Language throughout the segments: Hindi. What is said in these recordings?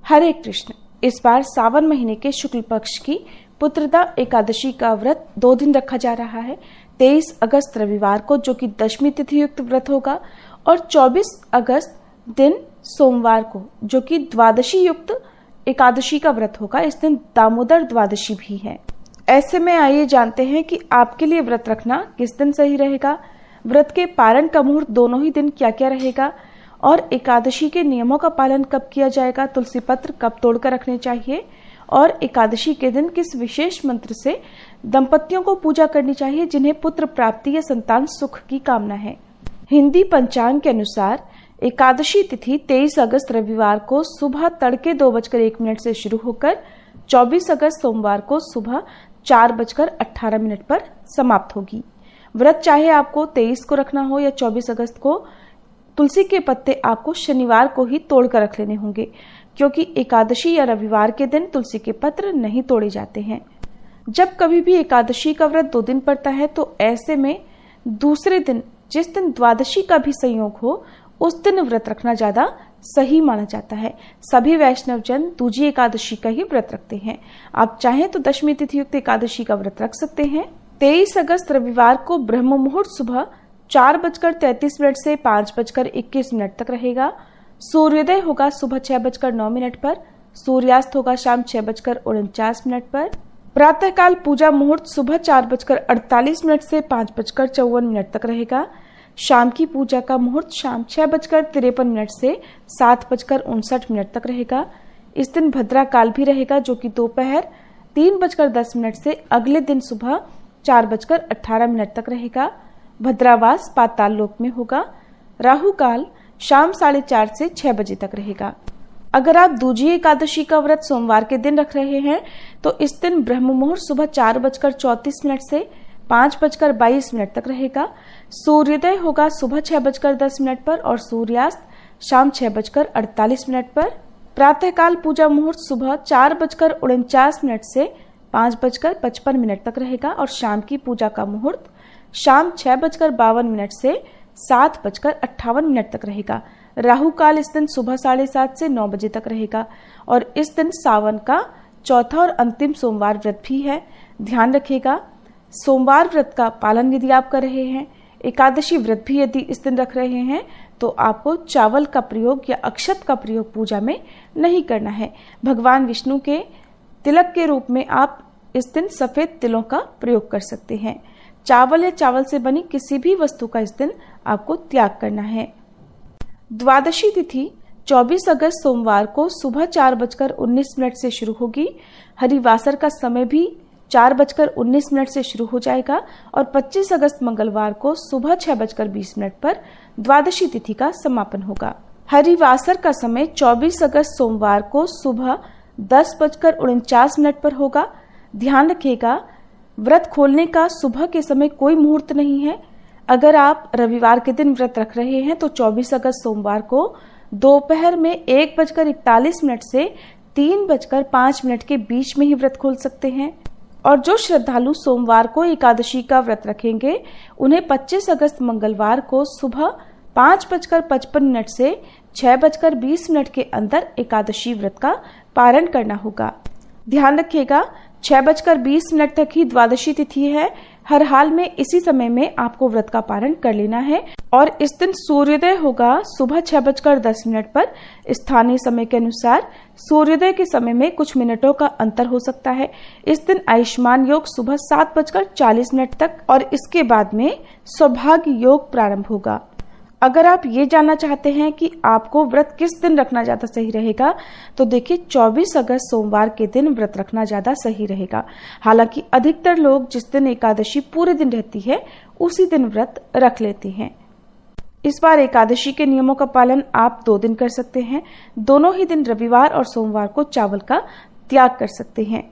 हरे कृष्ण। इस बार सावन महीने के शुक्ल पक्ष की पुत्रदा एकादशी का व्रत 2 दिन रखा जा रहा है। 23 अगस्त रविवार को जो कि दशमी तिथि युक्त व्रत होगा और 24 अगस्त दिन सोमवार को जो कि द्वादशी युक्त एकादशी का व्रत होगा। इस दिन दामोदर द्वादशी भी है। ऐसे में आइए जानते हैं कि आपके लिए व्रत रखना किस दिन सही रहेगा, व्रत के पारण का मुहूर्त दोनों ही दिन क्या क्या रहेगा और एकादशी के नियमों का पालन कब किया जाएगा, तुलसी पत्र कब तोड़कर रखने चाहिए और एकादशी के दिन किस विशेष मंत्र से दंपतियों को पूजा करनी चाहिए जिन्हें पुत्र प्राप्ति या संतान सुख की कामना है। हिंदी पंचांग के अनुसार एकादशी तिथि 23 अगस्त रविवार को सुबह तड़के 2:01 से शुरू होकर 24 अगस्त सोमवार को सुबह 4:18 पर समाप्त होगी। व्रत चाहे आपको 23 को रखना हो या 24 अगस्त को, तुलसी के पत्ते आपको शनिवार को ही तोड़कर रख लेने होंगे क्योंकि एकादशी या रविवार के दिन तुलसी के पत्र नहीं तोड़े जाते हैं। जब कभी भी एकादशी का व्रत 2 दिन पड़ता है तो ऐसे में दूसरे दिन जिस दिन द्वादशी का भी संयोग हो उस दिन व्रत रखना ज्यादा सही माना जाता है। सभी वैष्णव जन दूजी एकादशी का ही व्रत रखते हैं। आप चाहें तो दशमी तिथि युक्त एकादशी का व्रत रख सकते हैं। 23 अगस्त रविवार को ब्रह्म मुहूर्त सुबह 4:33 से 5:21 तक रहेगा। सूर्योदय होगा सुबह 6:09 पर, सूर्यास्त होगा शाम 6:49 पर। प्रातःकाल पूजा मुहूर्त सुबह 4:48 से 5:54 तक रहेगा। शाम की पूजा का मुहूर्त शाम 6:53 से 7:59 तक रहेगा। इस दिन भद्रा काल भी रहेगा जो कि दोपहर 3:10 से अगले दिन सुबह 4:18 तक रहेगा। भद्रावास पाताल लोक में होगा। राहु काल शाम 4:30 से 6 बजे तक रहेगा। अगर आप दूजी एकादशी का व्रत सोमवार के दिन रख रहे हैं तो इस दिन ब्रह्म मुहूर्त सुबह 4:34 से 5:22 तक रहेगा। सूर्योदय होगा सुबह 6:10 पर और सूर्यास्त शाम 6:48 पर। प्रातःकाल पूजा मुहूर्त सुबह 4:49 से 5:55 तक रहेगा और शाम की पूजा का मुहूर्त शाम 6:52 से 7:58 तक रहेगा। राहु काल इस दिन सुबह 7:30 से 9 बजे तक रहेगा और इस दिन सावन का चौथा और अंतिम सोमवार व्रत भी है। ध्यान रखिएगा, सोमवार व्रत का पालन यदि आप कर रहे हैं, एकादशी व्रत भी यदि इस दिन रख रहे हैं तो आपको चावल का प्रयोग या अक्षत का प्रयोग पूजा में नहीं करना है। भगवान विष्णु के तिलक के रूप में आप इस दिन सफेद तिलों का प्रयोग कर सकते हैं। चावल या चावल से बनी किसी भी वस्तु का इस दिन आपको त्याग करना है। द्वादशी तिथि 24 अगस्त सोमवार को सुबह 4:19 से शुरू होगी। हरिवासर का समय भी 4:19 से शुरू हो जाएगा और 25 अगस्त मंगलवार को सुबह 6:20 पर द्वादशी तिथि का समापन होगा। हरिवासर का समय 24 अगस्त सोमवार को सुबह 10:49 पर होगा। ध्यान रखिएगा, व्रत खोलने का सुबह के समय कोई मुहूर्त नहीं है। अगर आप रविवार के दिन व्रत रख रहे हैं तो 24 अगस्त सोमवार को दोपहर में 1:41 से 3:05 के बीच में ही व्रत खोल सकते हैं। और जो श्रद्धालु सोमवार को एकादशी का व्रत रखेंगे उन्हें 25 अगस्त मंगलवार को सुबह 5:55 से 6:20 के अंदर एकादशी व्रत का पारण करना होगा। ध्यान रखिएगा, 6:20 तक ही द्वादशी तिथि है। हर हाल में इसी समय में आपको व्रत का पारण कर लेना है और इस दिन सूर्योदय होगा सुबह 6:10 पर। स्थानीय समय के अनुसार सूर्योदय के समय में कुछ मिनटों का अंतर हो सकता है। इस दिन आयुष्मान योग सुबह 7:40 तक और इसके बाद में सौभाग्य योग प्रारंभ होगा। अगर आप ये जानना चाहते हैं कि आपको व्रत किस दिन रखना ज्यादा सही रहेगा तो देखिए 24 अगस्त सोमवार के दिन व्रत रखना ज्यादा सही रहेगा। हालांकि अधिकतर लोग जिस दिन एकादशी पूरे दिन रहती है उसी दिन व्रत रख लेते हैं। इस बार एकादशी के नियमों का पालन आप 2 दिन कर सकते हैं। दोनों ही दिन रविवार और सोमवार को चावल का त्याग कर सकते हैं।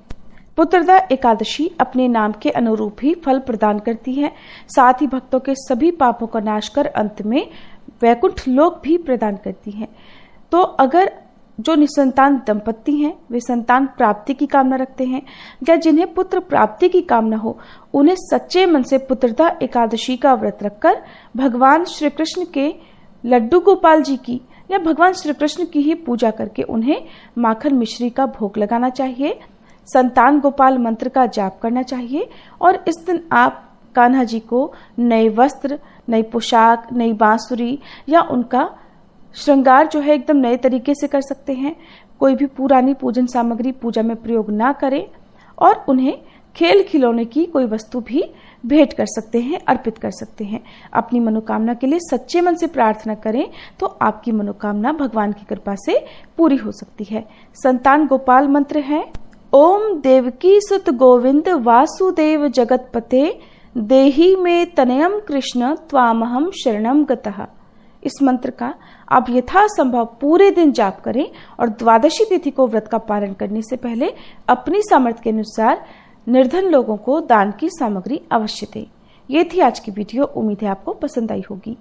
पुत्रदा एकादशी अपने नाम के अनुरूप ही फल प्रदान करती है, साथ ही भक्तों के सभी पापों का नाश कर अंत में वैकुंठ लोक भी प्रदान करती है। तो अगर जो निसंतान दंपति हैं वे संतान प्राप्ति की कामना रखते हैं या जिन्हें पुत्र प्राप्ति की कामना हो, उन्हें सच्चे मन से पुत्रदा एकादशी का व्रत रखकर भगवान श्री कृष्ण के लड्डू गोपाल जी की या भगवान श्री कृष्ण की ही पूजा करके उन्हें माखन मिश्री का भोग लगाना चाहिए। संतान गोपाल मंत्र का जाप करना चाहिए और इस दिन आप कान्हा जी को नए वस्त्र, नई पोशाक, नई बांसुरी या उनका श्रृंगार जो है एकदम नए तरीके से कर सकते हैं। कोई भी पुरानी पूजन सामग्री पूजा में प्रयोग ना करें और उन्हें खेल खिलौने की कोई वस्तु भी भेंट कर सकते हैं, अर्पित कर सकते हैं। अपनी मनोकामना के लिए सच्चे मन से प्रार्थना करें तो आपकी मनोकामना भगवान की कृपा से पूरी हो सकती है। संतान गोपाल मंत्र है ओम देवकी सुत गोविंद वासुदेव जगतपते देहि में तनयम कृष्ण त्वामहम शरणम गतः। इस मंत्र का आप यथासंभव पूरे दिन जाप करें और द्वादशी तिथि को व्रत का पालन करने से पहले अपनी सामर्थ्य के अनुसार निर्धन लोगों को दान की सामग्री अवश्य दें। ये थी आज की वीडियो। उम्मीद है आपको पसंद आई होगी।